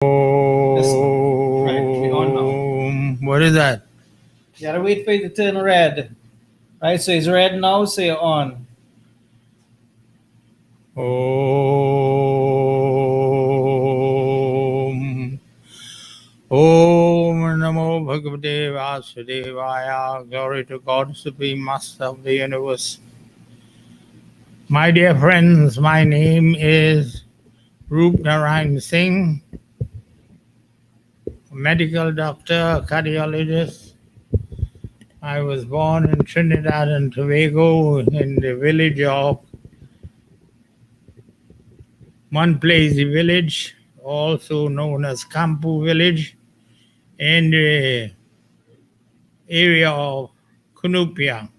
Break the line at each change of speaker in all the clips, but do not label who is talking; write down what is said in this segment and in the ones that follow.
Right, we on now.
What is that?
You gotta wait for it to turn red. Right, so it's red now, so you're on.
Om. Om Namo Bhagavate Vasudevaya. Glory to God, Supreme Master of the Universe. My dear friends, my name is Roopnarine Singh, medical doctor, cardiologist. I was born in Trinidad and Tobago in the village of Munplazy Village, also known as Kampu Village, in the area of Cunupia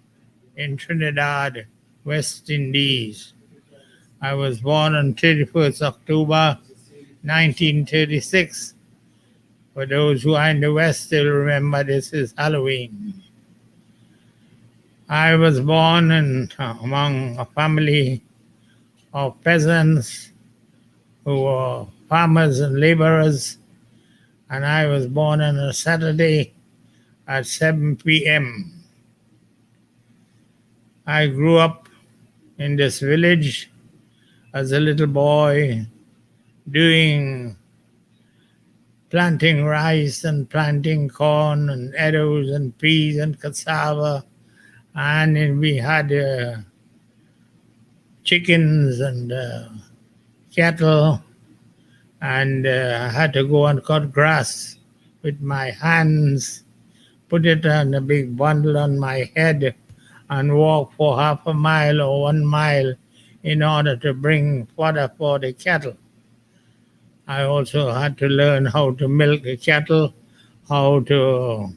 in Trinidad, West Indies. I was born on 31st October 1936. For those who are in the West still remember, this is Halloween. I was born among a family of peasants who were farmers and laborers, and I was born on a Saturday at 7 p.m. I grew up in this village as a little boy doing planting rice and planting corn and arrows and peas and cassava, and we had chickens and cattle, and I had to go and cut grass with my hands, put it on a big bundle on my head, and walk for half a mile or 1 mile in order to bring fodder for the cattle. I also had to learn how to milk the cattle, how to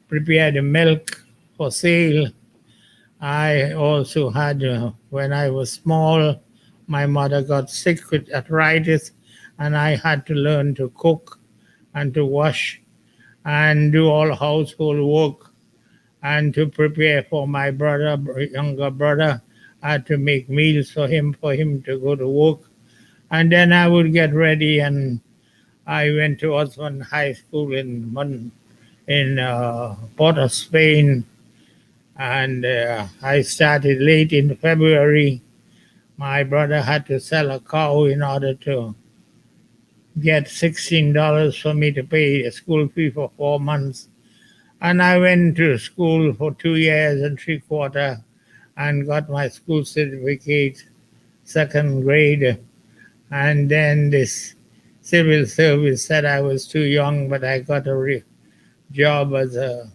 prepare the milk for sale. I also had, when I was small, my mother got sick with arthritis, and I had to learn to cook and to wash and do all household work and to prepare for my brother, younger brother. I had to make meals for him to go to work. And then I would get ready, and I went to Osborne High School in Port of Spain, and I started late in February. My brother had to sell a cow in order to get $16 for me to pay a school fee for 4 months. And I went to school for 2 years and 3/4 and got my school certificate, second grade. And then this civil service said I was too young, but I got a job as a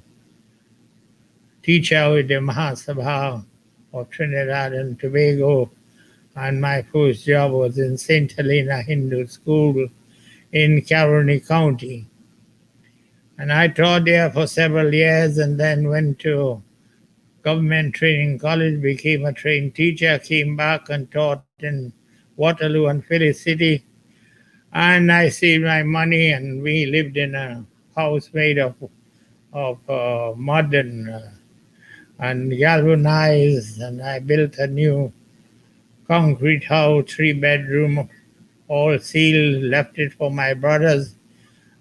teacher with the Mahasabha of Trinidad and Tobago. And my first job was in St. Helena Hindu School in Caroni County. And I taught there for several years and then went to government training college, became a trained teacher, came back and taught in Waterloo and Philly City. And I saved my money, and we lived in a house made of mud and galvanized, and I built a new concrete house, 3-bedroom, all sealed, left it for my brothers.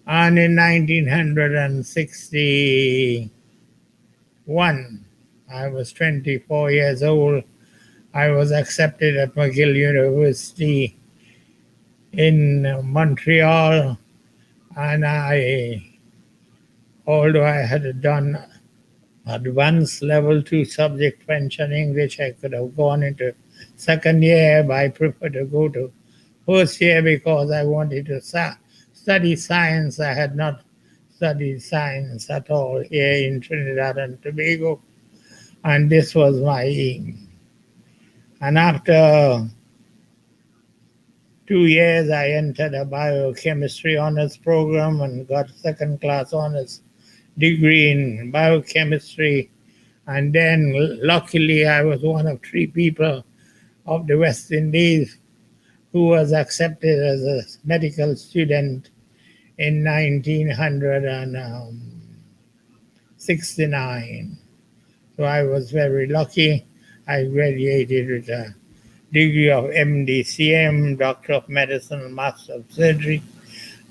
And in 1961, I was 24 years old. I was accepted at McGill University in Montreal, and although I had done advanced level 2 subject French and English, I could have gone into second year, but I preferred to go to first year because I wanted to study science. I had not studied science at all here in Trinidad and Tobago, and this was my aim. And after 2 years, I entered a biochemistry honors program and got second class honors degree in biochemistry. And then, luckily, I was one of 3 people of the West Indies who was accepted as a medical student in 1969. So I was very lucky. I graduated with a degree of MDCM, Doctor of Medicine, Master of Surgery,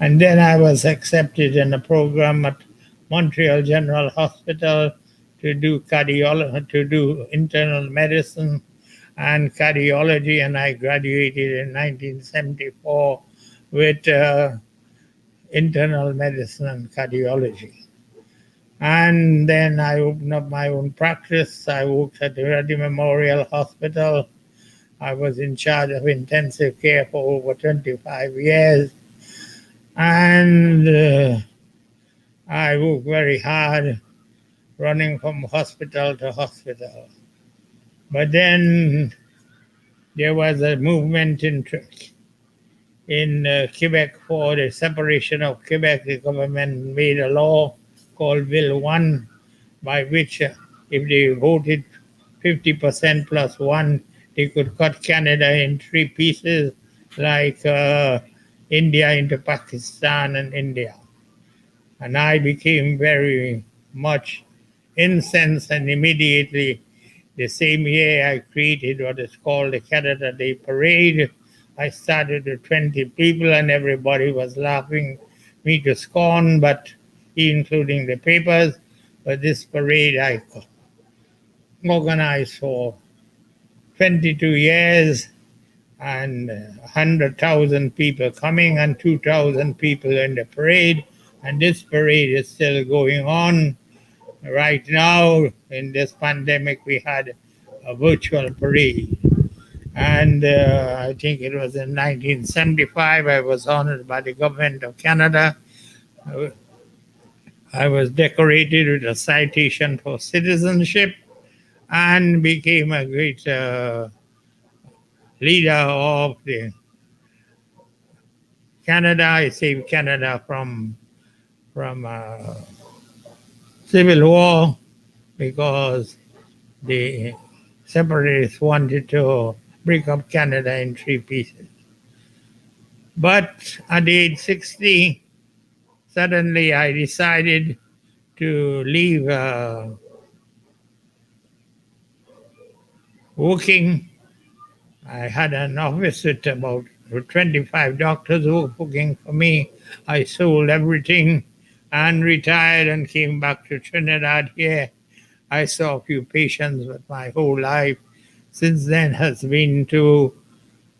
And then I was accepted in a program at Montreal General Hospital to do cardiology, to do internal medicine and cardiology, and I graduated in 1974 with internal medicine and cardiology. And then I opened up my own practice. I worked at the Reddy Memorial Hospital. I was in charge of intensive care for over 25 years. And I worked very hard running from hospital to hospital. But then there was a movement in Quebec for the separation of Quebec. The government made a law called Bill 1, by which if they voted 50% plus one, they could cut Canada in three pieces, like India into Pakistan and India. And I became very much incensed, and immediately the same year I created what is called the Canada Day Parade. I started with 20 people and everybody was laughing me to scorn, but including the papers. But this parade I organized for 22 years, and 100,000 people coming and 2,000 people in the parade. And this parade is still going on. Right now, in this pandemic, we had a virtual parade. And I think it was in 1975, I was honored by the government of Canada. I was decorated with a citation for citizenship and became a great leader of the Canada. I saved Canada from civil war because the separatists wanted to break up Canada in three pieces. But at age 60, suddenly I decided to leave working. I had an office with about 25 doctors who were working for me. I sold everything and retired and came back to Trinidad here. I saw a few patients, but my whole life since then has been to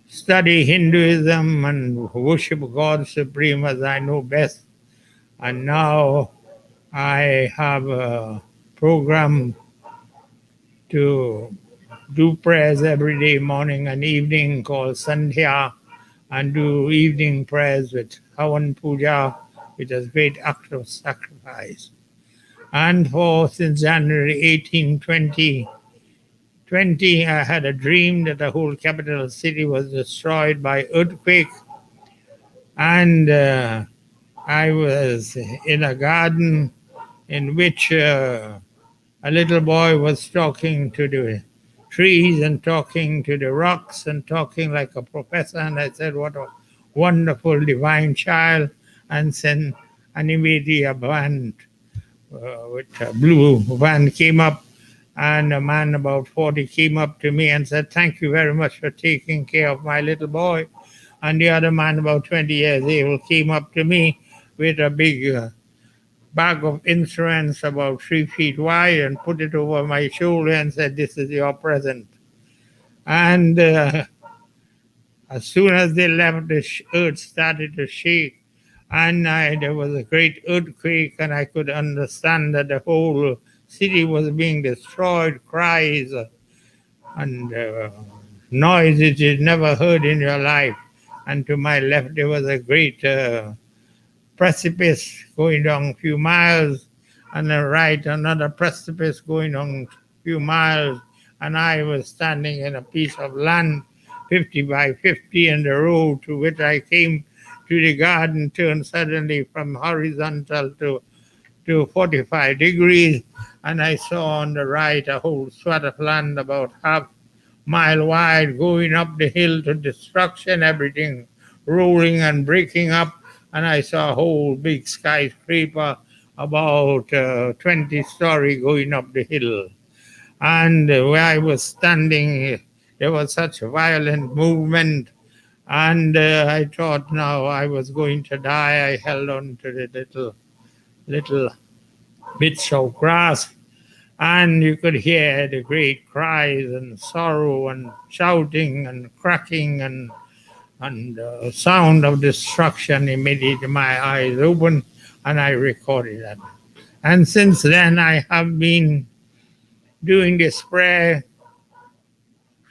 study Hinduism and worship God Supreme as I know best. And now I have a program to do prayers every day, morning and evening, called Sandhya, and do evening prayers with Havan Puja, which is a great act of sacrifice. And for since January 18, 2020, I had a dream that the whole capital city was destroyed by earthquake. And I was in a garden in which a little boy was talking to the trees and talking to the rocks and talking like a professor. And I said, what a wonderful divine child. And then immediately a band with a blue van came up, and a man about 40 came up to me and said, thank you very much for taking care of my little boy. And the other man, about 20 years old, came up to me with a big bag of instruments about 3 feet wide and put it over my shoulder and said, this is your present. And as soon as they left, the earth started to shake. And there was a great earthquake, and I could understand that the whole city was being destroyed, cries and noises you'd never heard in your life. And to my left, there was a great precipice going down a few miles, and the right, another precipice going down a few miles. And I was standing in a piece of land, 50 by 50, and the road to which I came to the garden turned suddenly from horizontal to 45 degrees. And I saw on the right a whole swath of land about half mile wide going up the hill to destruction, everything rolling and breaking up. And I saw a whole big skyscraper about 20-story going up the hill. And where I was standing, there was such a violent movement, And I thought now I was going to die. I held on to the little bits of grass, and you could hear the great cries and sorrow and shouting and cracking and sound of destruction. Immediately my eyes opened and I recorded that. And since then I have been doing this prayer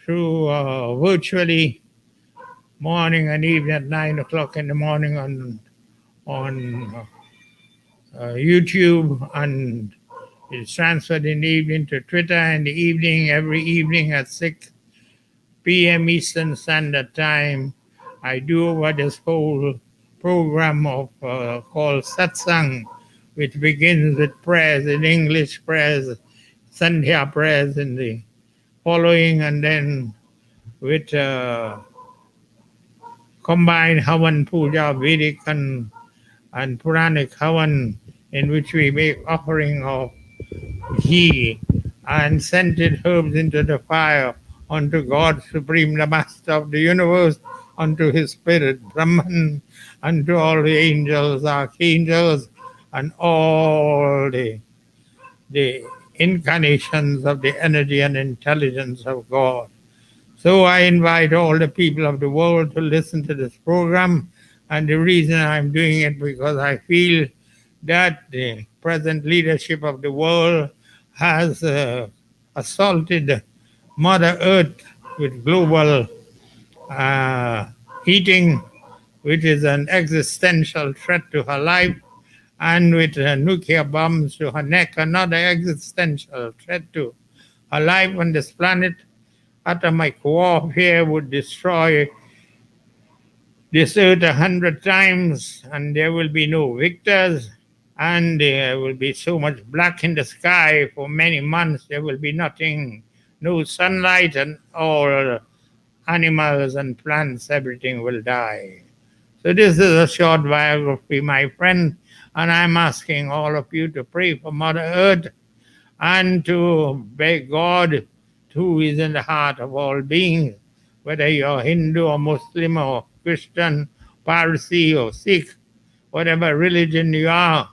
through virtually morning and evening at 9 o'clock in the morning on YouTube, and it's transferred in the evening to Twitter in the evening, every evening at 6 p.m. Eastern Standard Time. I do over this whole program of called Satsang, which begins with prayers in English, prayers, Sandhya prayers in the following, and then with combined Havan Puja, Vedic and Puranic Havan, in which we make offering of ghee and scented herbs into the fire unto God Supreme, the Master of the universe, unto his spirit, Brahman, unto all the angels, archangels, and all the incarnations of the energy and intelligence of God. So I invite all the people of the world to listen to this program. And the reason I'm doing it because I feel that the present leadership of the world has assaulted Mother Earth with global heating, which is an existential threat to her life, and with nuclear bombs to her neck, another existential threat to her life on this planet. Atomic warfare would destroy this earth 100 times, and there will be no victors, and there will be so much black in the sky for many months. There will be nothing, no sunlight, and all animals and plants, everything will die. So this is a short biography, my friend, and I'm asking all of you to pray for Mother Earth and to beg God, who is in the heart of all beings, whether you're Hindu or Muslim or Christian, Parsi or Sikh, whatever religion you are,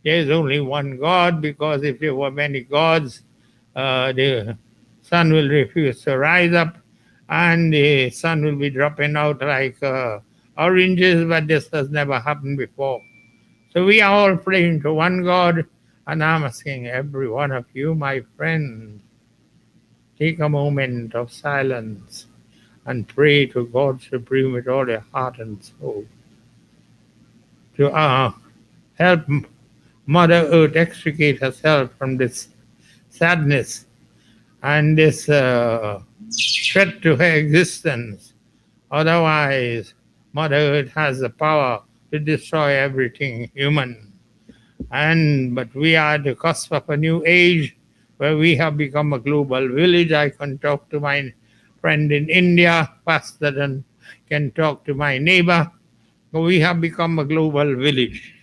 there's only one God, because if there were many gods, the sun will refuse to rise up and the sun will be dropping out like oranges, but this has never happened before. So we are all praying to one God, and I'm asking every one of you, my friends, take a moment of silence and pray to God Supreme with all your heart and soul to help Mother Earth extricate herself from this sadness and this threat to her existence. Otherwise, Mother Earth has the power to destroy everything human. But we are at the cusp of a new age where we have become a global village. I can talk to my friend in India faster than can talk to my neighbor. We have become a global village.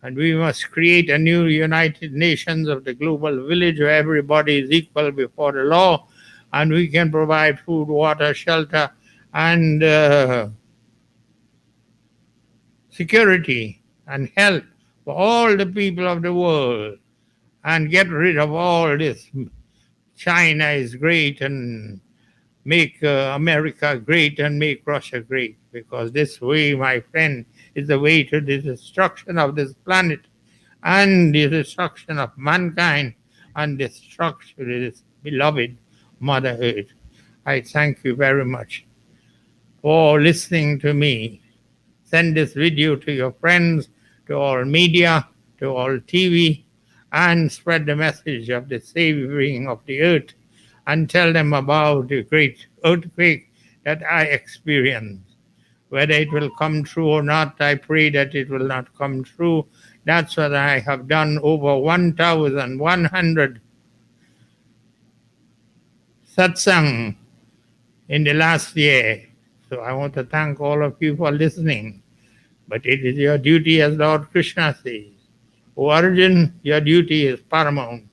And we must create a new United Nations of the global village where everybody is equal before the law, and we can provide food, water, shelter, and security and health for all the people of the world, and get rid of all this China is great and make America great and make Russia great, because this way, my friend, is the way to the destruction of this planet and the destruction of mankind and destruction of this beloved Mother Earth. I thank you very much for listening to me. Send this video to your friends, to all media, to all TV, and spread the message of the saving of the earth, and tell them about the great earthquake that I experienced. Whether it will come true or not, I pray that it will not come true. That's what I have done, over 1,100 satsang in the last year. So I want to thank all of you for listening. But it is your duty, as Lord Krishna says. O Arjun, your duty is paramount.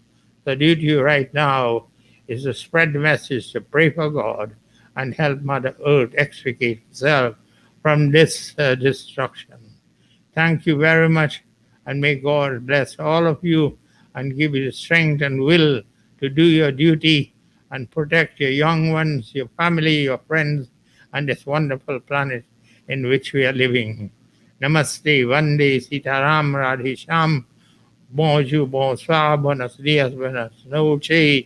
The duty right now is to spread the message, to pray for God, and help Mother Earth extricate itself from this destruction. Thank you very much, and may God bless all of you and give you the strength and will to do your duty and protect your young ones, your family, your friends, and this wonderful planet in which we are living. Namaste, Vande, Sitaram, Radhe Sham, Bonjour, bonsoir, buenos dias, buenas noches.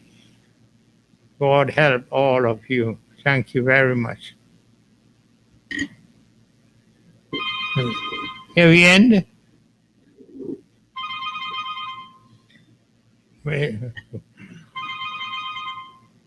God help all of you. Thank you very much. Here we end.